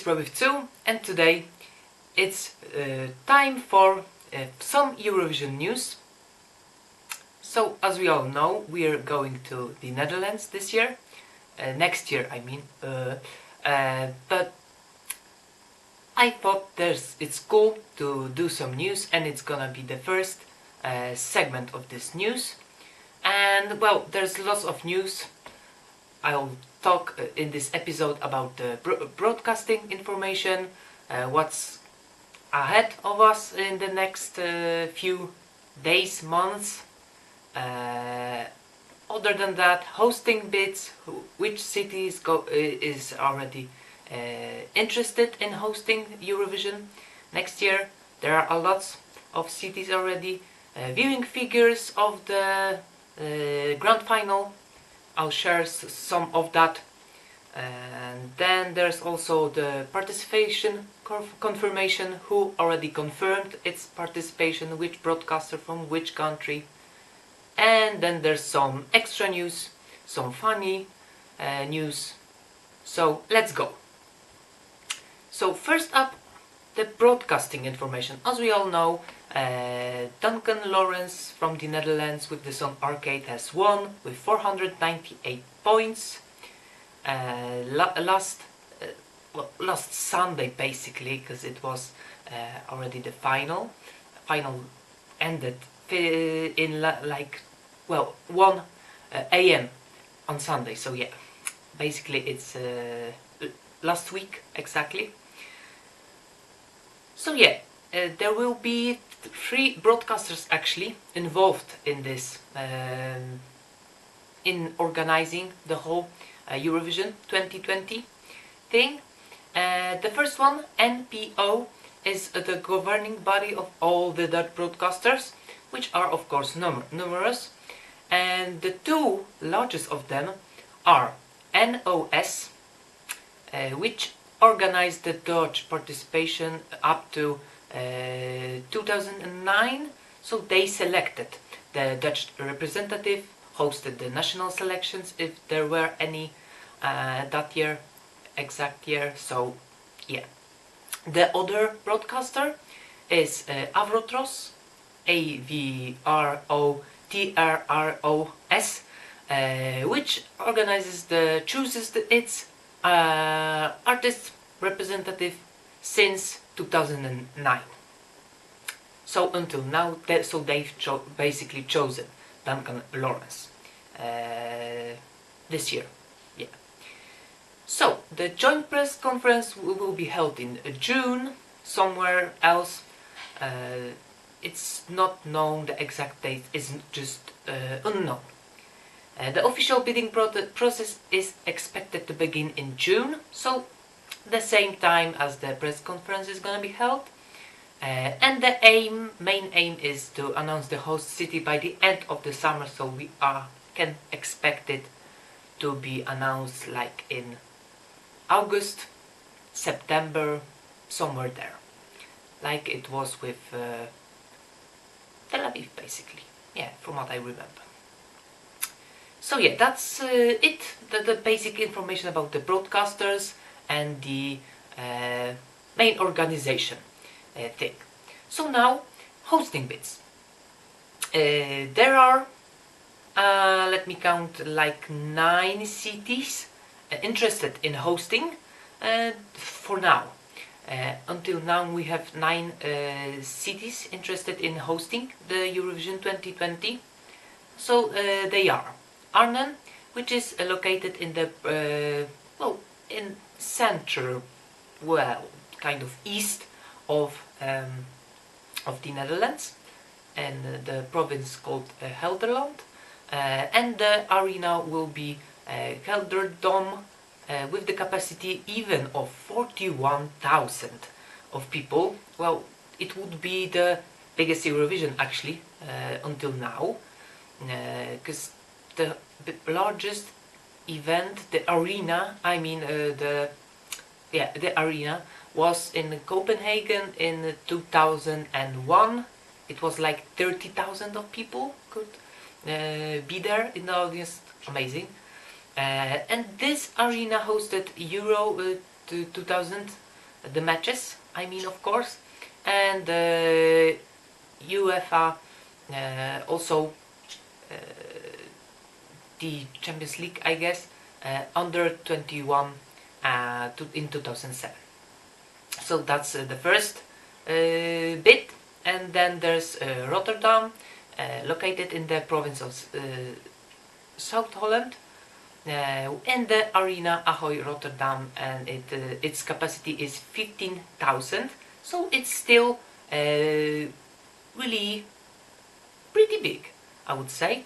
Pro2 and today it's time for some Eurovision news. So as we all know, we are going to the Netherlands this year, next year I mean, but I thought it's cool to do some news, and it's gonna be the first segment of this news. And well, there's lots of news. I'll talk in this episode about the broadcasting information, what's ahead of us in the next few days, months. Other than that, hosting bits, which city is already interested in hosting Eurovision next year. There are a lot of cities already. Viewing figures of the grand final, I'll share some of that. And then there's also the participation confirmation, who already confirmed its participation, which broadcaster from which country. And then there's some extra news, some funny news. So let's go. So first up, the broadcasting information. As we all know, Duncan Lawrence from the Netherlands with the song Arcade has won with 498 points. Last Sunday basically, because it was already the final. Final ended in 1 a.m. on Sunday. So yeah, basically it's last week exactly. So yeah, there will be 3 broadcasters actually involved in this, in organizing the whole Eurovision 2020 thing. The first one, NPO, is the governing body of all the Dutch broadcasters, which are of course numerous, and the 2 largest of them are NOS, which organized the Dutch participation up to 2009, so they selected the Dutch representative, hosted the national selections if there were any that year, exact year. So yeah, the other broadcaster is Avrotros, AVROTRROS, which chooses its artist representative since 2009. So until now, they've basically chosen Duncan Lawrence this year. Yeah. So the joint press conference will be held in June somewhere else. It's not known, the exact date is just unknown. The official bidding process is expected to begin in June, so the same time as the press conference is going to be held. And the main aim is to announce the host city by the end of the summer, so we can expect it to be announced like in August, September, somewhere there, like it was with Tel Aviv basically, yeah, from what I remember. So yeah, that's it, the basic information about the broadcasters and the main organization thing. So now, hosting bids. There are, let me count, like 9 cities interested in hosting for now. Until now we have 9 cities interested in hosting the Eurovision 2020. So they are Arnhem, which is located in the in central, kind of east of the Netherlands, and the province called Gelderland, and the arena will be Gelderdom, with the capacity even of 41,000 of people. Well, it would be the biggest Eurovision actually until now, because the largest event, the arena, I mean the arena was in Copenhagen in 2001. It was like 30,000 of people could be there in the audience. Amazing. And this arena hosted Euro 2000 the matches, I mean, of course, and UEFA also the Champions League, I guess, under 21 in 2007. So that's the first bit, and then there's Rotterdam, located in the province of South Holland, and the arena Ahoy Rotterdam, and its capacity is 15,000, so it's still really pretty big, I would say.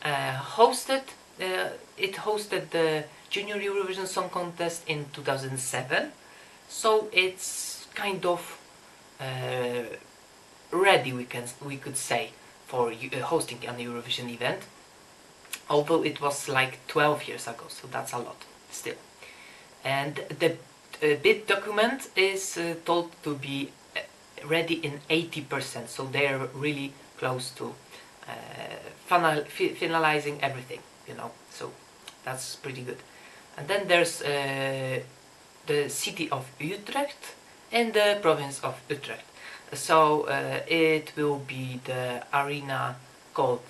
It hosted the Junior Eurovision Song Contest in 2007, so it's kind of ready, we could say, for hosting an Eurovision event, although it was like 12 years ago, so that's a lot still. And the bid document is told to be ready in 80%, so they're really close to finalizing everything, you know, so that's pretty good. And then there's the city of Utrecht and the province of Utrecht. So it will be the arena called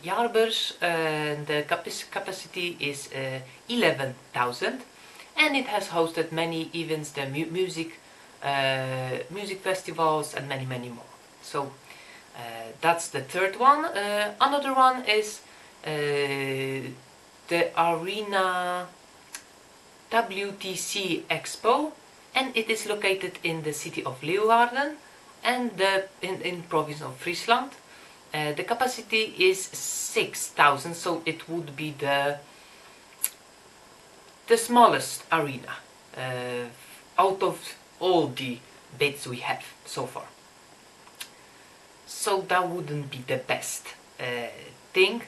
Jaarbeurs, and the capacity is 11,000, and it has hosted many events, the music festivals, and many more. So that's the third one. Another one is the Arena WTC Expo, and it is located in the city of Leeuwarden and in province of Friesland. The capacity is 6,000, so it would be the smallest arena out of all the bids we have so far. So that wouldn't be the best thing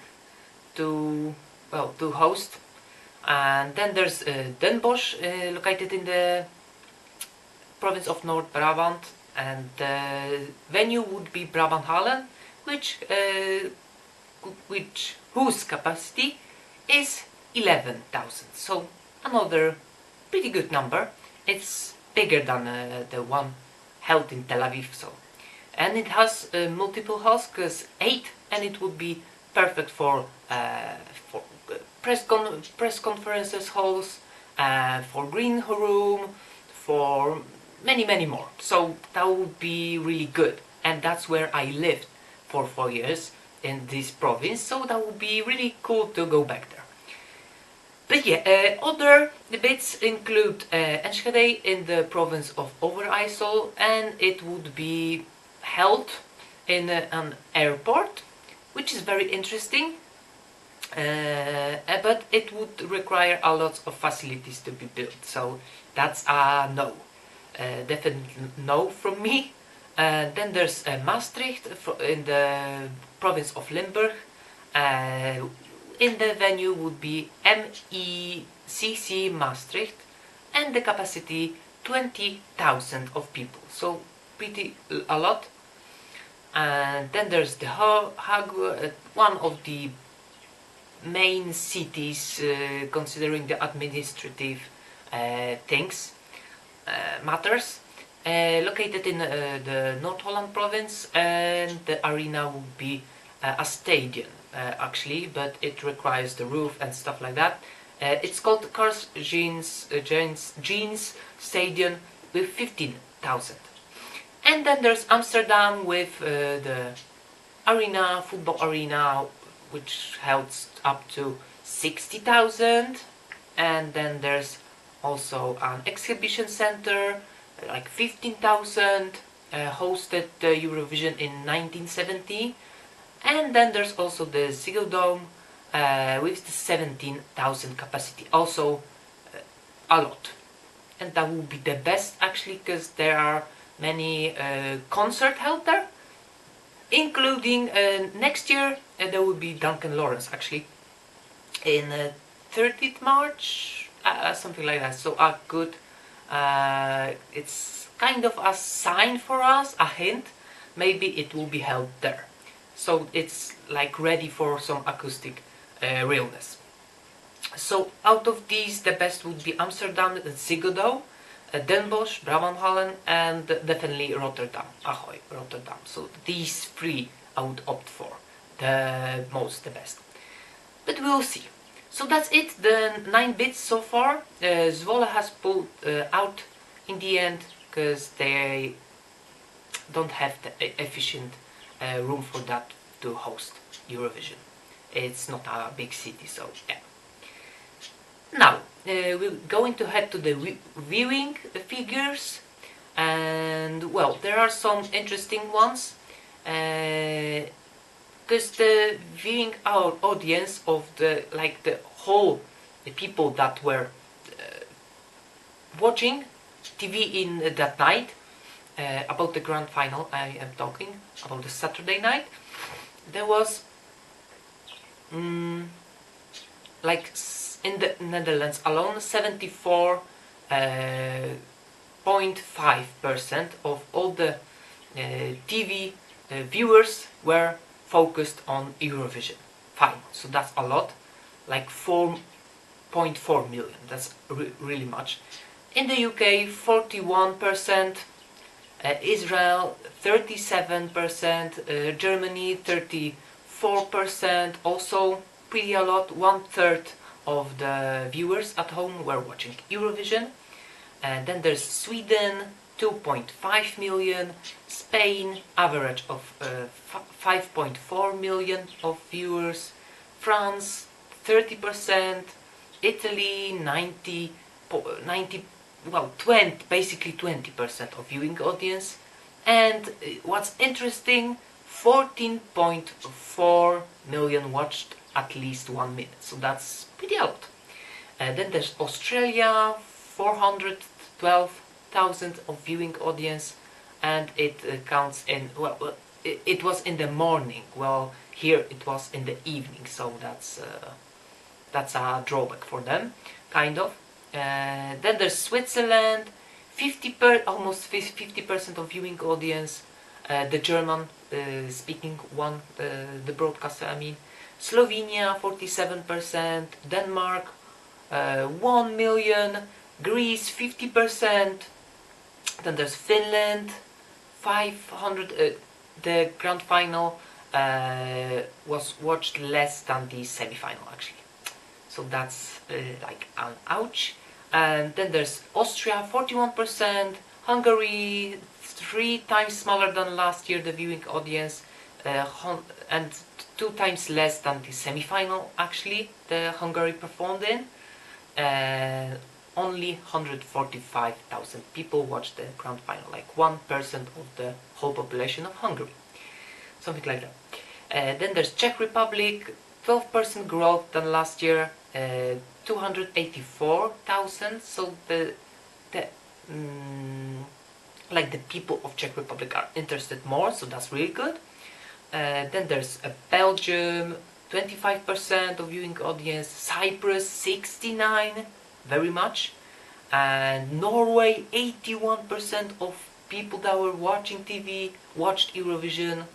to host. And then there's Den Bosch, located in the province of North Brabant, and the venue would be Brabanthallen, whose capacity is 11,000. So another pretty good number. It's bigger than the one held in Tel Aviv. So, and it has multiple halls, because 8, and it would be perfect for press conferences halls, for green room, for many more. So that would be really good, and that's where I lived for 4 years, in this province, so that would be really cool to go back there. But yeah, other bits include Enschede in the province of Overijssel, and it would be held in an airport, which is very interesting, but it would require a lot of facilities to be built, so that's a no, definitely no from me. Then there's Maastricht in the province of Limburg. In the venue would be MECC Maastricht, and the capacity 20,000 of people, so pretty a lot. And then there's the Hague, one of the main cities considering the administrative matters. Located in the North Holland province, and the arena would be a stadium actually, but it requires the roof and stuff like that. It's called Cars Jeans Stadium with 15,000. And then there's Amsterdam with the football arena, which holds up to 60,000. And then there's also an exhibition center, like 15,000, hosted Eurovision in 1970. And then there's also the Ziggo Dome with the 17,000 capacity, also a lot. And that would be the best actually, because there are many concerts held there, including next year there will be Duncan Lawrence actually in 30th March, something like that. So good. It's kind of a sign for us, a hint, maybe it will be held there. So it's like ready for some acoustic realness. So out of these, the best would be Amsterdam and Ziggo Dome. Den Bosch, Brabanthallen, and definitely Rotterdam. Ahoy, Rotterdam. So these three I would opt for. The best. But we'll see. So that's it, the 9 bits so far. Zwolle has pulled out in the end because they don't have the efficient room for that to host Eurovision. It's not a big city, so yeah. Now, we're going to head to the viewing figures, and well, there are some interesting ones, because the viewing audience of the whole people that were watching TV in that night, about the grand final I am talking, about the Saturday night, there was in the Netherlands alone 74.5% of all the TV viewers were focused on Eurovision final. So that's a lot, like 4.4 million. That's really much. In the UK, 41%, Israel 37%, Germany 34%, also pretty a lot, 1/3 of the viewers at home were watching Eurovision. And then there's Sweden, 2.5 million, Spain, average of 5.4 million of viewers, France, 30%, Italy, 20, basically 20% of viewing audience. And what's interesting, 14.4 million watched at least 1 minute, so that's pretty a lot. Then there's Australia, 412,000 of viewing audience, and it counts in, it was in the morning, well here it was in the evening, so that's a drawback for them, kind of. Then there's Switzerland, almost 50% of viewing audience, the German speaking one, the broadcaster I mean. Slovenia 47%, Denmark 1 million, Greece 50%, then there's Finland 500, the grand final was watched less than the semi-final actually, so that's like an ouch. And then there's Austria 41%, Hungary 3 times smaller than last year the viewing audience, and 2 times less than the semi-final actually the Hungary performed in. Only 145,000 people watched the grand final, like 1% of the whole population of Hungary, something like that. Then there's Czech Republic, 12% growth than last year, 284,000. So the people of Czech Republic are interested more, so that's really good. Then there's Belgium, 25% of viewing audience, Cyprus 69, very much, and Norway 81% of people that were watching TV watched Eurovision.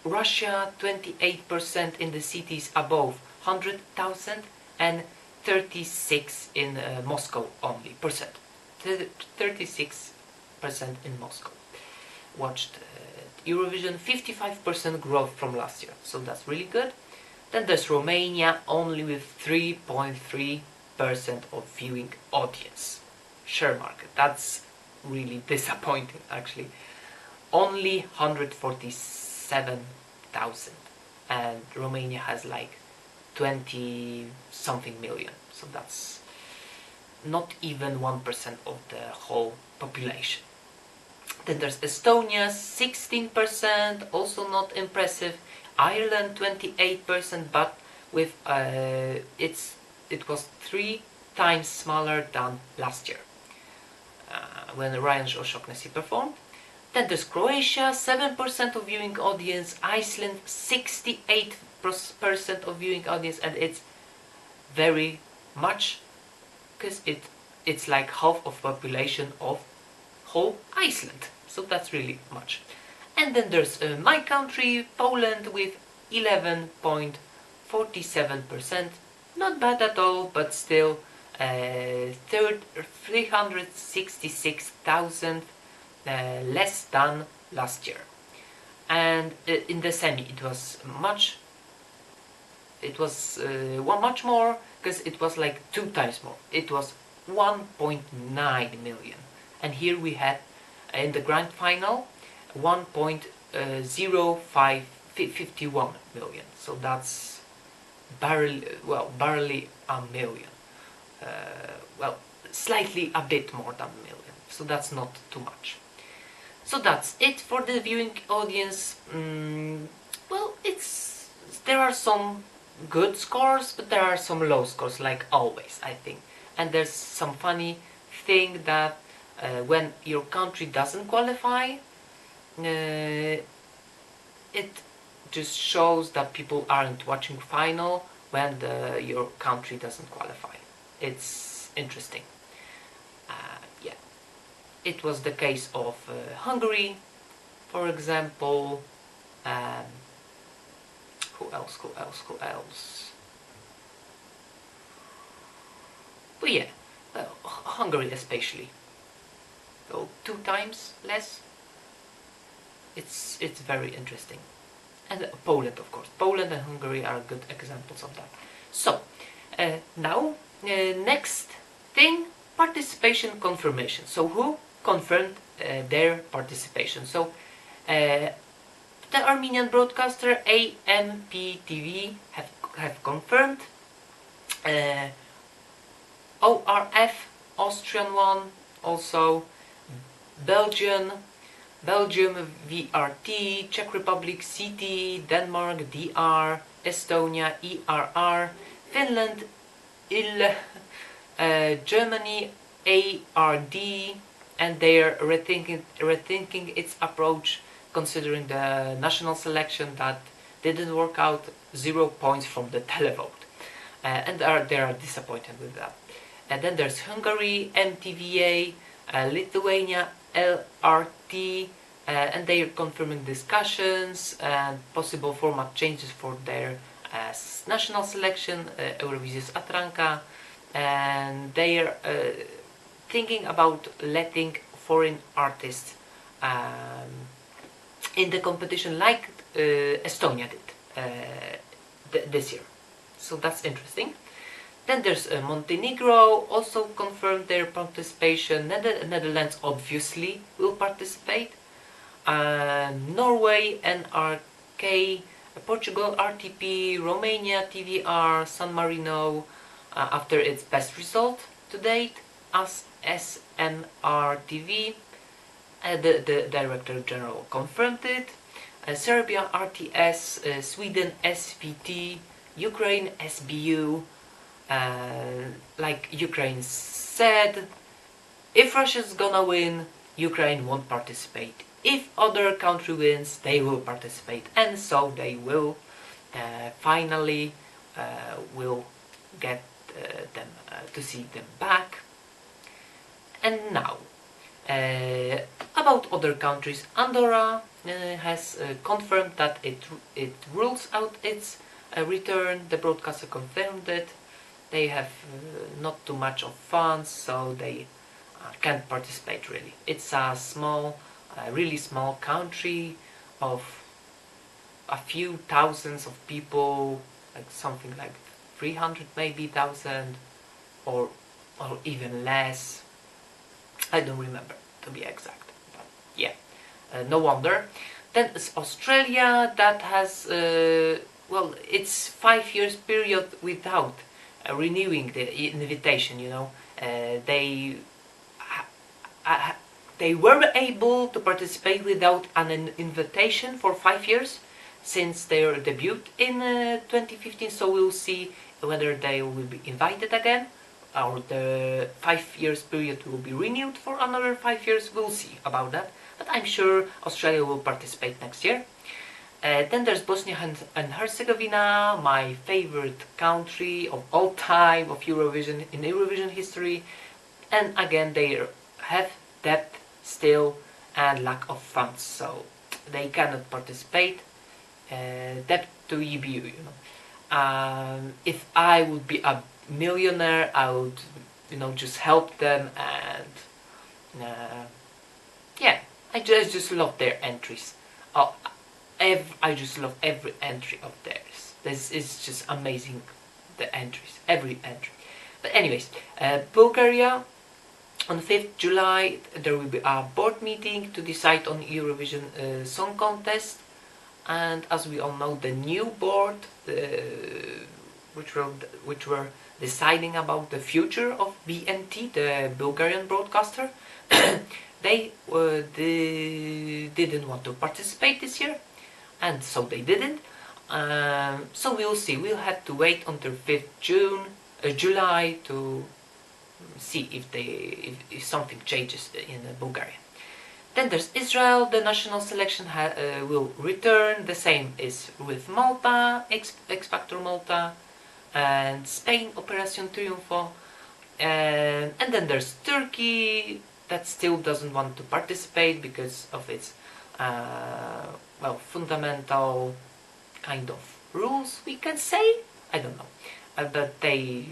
Russia 28% in the cities above 100,000, and 36 in Moscow only percent. 36% in Moscow watched Eurovision, 55% growth from last year, so that's really good. Then there's Romania, only with 3.3% of viewing audience. Share market, that's really disappointing actually. Only 147,000, and Romania has like 20 something million, so that's not even 1% of the whole population. Then there's Estonia, 16%, also not impressive. Ireland 28%, but with it was 3 times smaller than last year when Ryan O'Shaughnessy performed. Then there's Croatia, 7% of viewing audience. Iceland, 68% of viewing audience, and it's very much because it's like half of population of whole Iceland, so that's really much. And then there's my country, Poland, with 11.47%, not bad at all, but still 366,000 less than last year. And in the semi it was much more, because it was like 2 times more. It was 1.9 million, and here we had in the grand final 1.0551 million. So that's barely a million. Well, slightly a bit more than a million. So that's not too much. So that's it for the viewing audience. Well, there are some good scores, but there are some low scores, like always, I think. And there's some funny thing that when your country doesn't qualify, it just shows that people aren't watching final when your country doesn't qualify. It's interesting. Yeah, it was the case of Hungary, for example. Who else? But yeah, Hungary especially. So 2 times less. It's very interesting. And Poland, of course. Poland and Hungary are good examples of that. So now next thing, participation confirmation. So who confirmed their participation? So the Armenian broadcaster AMPTV have confirmed. ORF, Austrian one, also Belgium VRT, Czech Republic CT, Denmark DR, Estonia ERR, Finland IL, Germany ARD, and they are rethinking its approach, considering the national selection that didn't work out. 0 points from the televote, and they are disappointed with that. And then there's Hungary MTVA, Lithuania LRT, and they are confirming discussions and possible format changes for their national selection, Eurovision Atranka, and they are thinking about letting foreign artists in the competition, like Estonia did this year. So that's interesting. Then there's Montenegro, also confirmed their participation. Netherlands obviously will participate. Norway NRK, Portugal RTP, Romania TVR, San Marino after its best result to date, as SMR TV. The Director General confirmed it. Serbia RTS, Sweden SVT, Ukraine SBU. Like Ukraine said, if Russia's gonna win, Ukraine won't participate. If other country wins, they will participate, and so they will finally will get them to see them back. And now about other countries, Andorra has confirmed that it rules out its return. The broadcaster confirmed it. They have not too much of funds, so they can't participate really. It's a small, really small country of a few thousands of people, like something like 300 maybe thousand, or even less. I don't remember to be exact, but yeah, no wonder. Then it's Australia that has well, it's 5 years period without renewing the invitation. You know, they were able to participate without an invitation for 5 years since their debut in 2015. So we'll see whether they will be invited again, or the 5 years period will be renewed for another 5 years. We'll see about that, but I'm sure Australia will participate next year. Then there's Bosnia and Herzegovina, my favorite country of all time of Eurovision, in Eurovision history, and again they have debt still and lack of funds, so they cannot participate. Debt to EBU, you know. If I would be a millionaire, I would just help them, and yeah, I just love their entries. Oh, I just love every entry of theirs. This is just amazing, the entries, every entry. But anyways, Bulgaria, on 5th July, there will be a board meeting to decide on Eurovision Song Contest. And as we all know, the new board, which were deciding about the future of BNT, the Bulgarian broadcaster, they didn't want to participate this year, and so they didn't. So we'll see. We'll have to wait until 5th July to see if something changes in Bulgaria. Then there's Israel. The national selection will return. The same is with Malta, X Factor Malta, and Spain, Operación Triunfo. And then there's Turkey, that still doesn't want to participate because of its fundamental kind of rules, we can say. I don't know, but they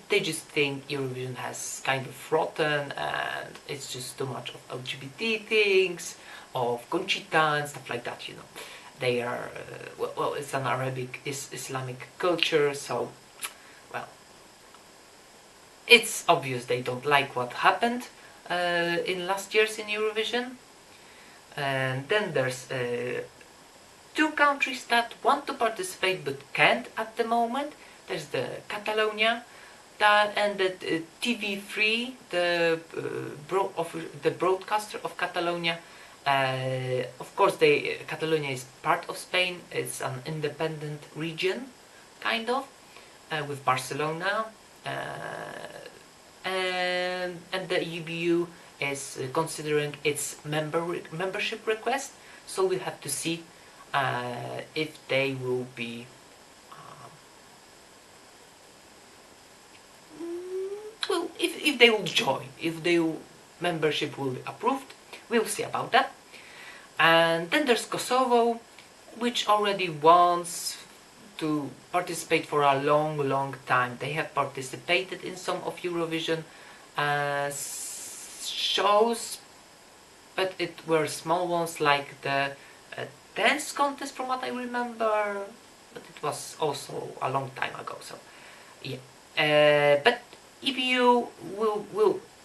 just think Eurovision has kind of rotten, and it's just too much of LGBT things, of Conchita and stuff like that. They are it's an Arabic Islamic culture, so it's obvious they don't like what happened in last year's in Eurovision. And then there's two countries that want to participate but can't at the moment. There's the Catalonia and the TV3, the broadcaster of Catalonia. Of course, Catalonia is part of Spain. It's an independent region, kind of, with Barcelona. And the EBU is considering its membership request, so we have to see if they will be if they will join, if their membership will be approved. We'll see about that. And then there's Kosovo, which already wants to participate for a long time. They have participated in some of Eurovision shows, but it were small ones, like the dance contest, from what I remember, but it was also a long time ago, so yeah. But EBU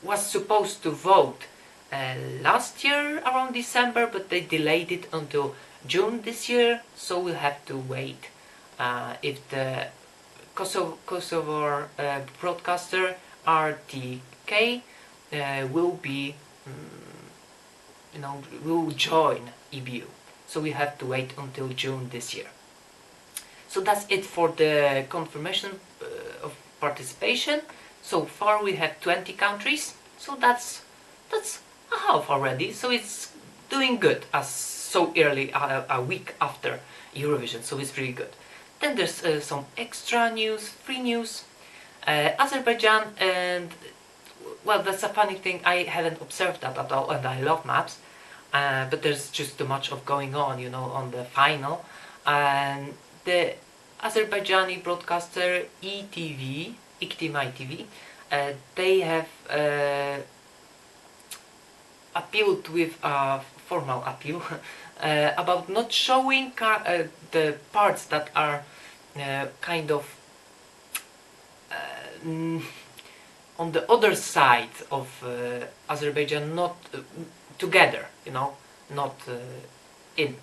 was supposed to vote last year around December, but they delayed it until June this year, so we'll have to wait if the Kosovo broadcaster RTK will be will join EBU. So we have to wait until June this year. So that's it for the confirmation of participation. So far we have 20 countries, so that's a half already, so it's doing good as so early, a week after Eurovision, so it's really good. Then there's some extra news, free news. Azerbaijan, and well, that's a funny thing, I hadn't observed that at all, and I love maps, but there's just too much of going on, on the final. And the Azerbaijani broadcaster ETV, İktimai TV, they have appealed with a formal appeal about not showing the parts that are kind of on the other side of Azerbaijan, not together, not in,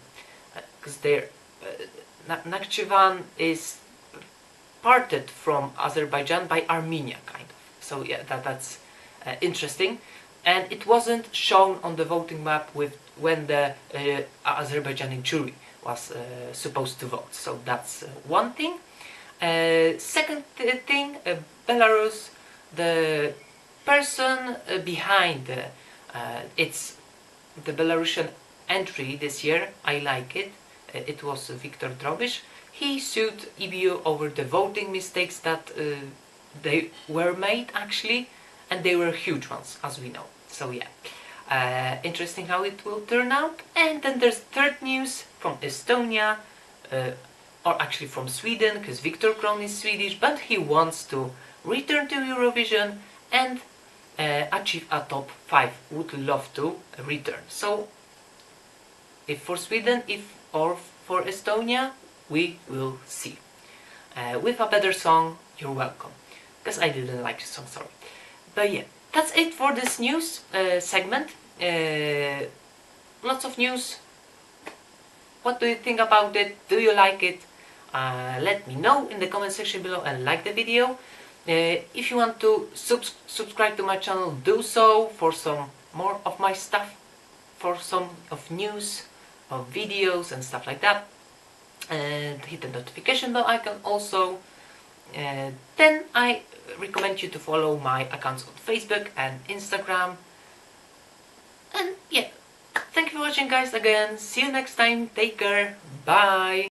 because they're Nakhchivan is parted from Azerbaijan by Armenia, kind of. So yeah, that's interesting, and it wasn't shown on the voting map when the Azerbaijani jury was supposed to vote. So that's one thing. Second thing, Belarus, the person behind the Belarusian entry this year, I like it. It was Viktor Drobish. He sued EBU over the voting mistakes that they were made, actually, and they were huge ones, as we know. So yeah, interesting how it will turn out. And then there's third news from Estonia, or actually from Sweden, because Viktor Kron is Swedish, but he wants to return to Eurovision and achieve a top 5. Would love to return. So if for Sweden, or for Estonia, we will see. With a better song, you're welcome. Because I didn't like the song, sorry. But yeah, that's it for this news segment. Lots of news. What do you think about it? Do you like it? Let me know in the comment section below and like the video. If you want to subscribe to my channel, do so for some more of my stuff, for some of news, of videos and stuff like that. And hit the notification bell icon also. Then I recommend you to follow my accounts on Facebook and Instagram. And yeah, thank you for watching guys again. See you next time. Take care. Bye.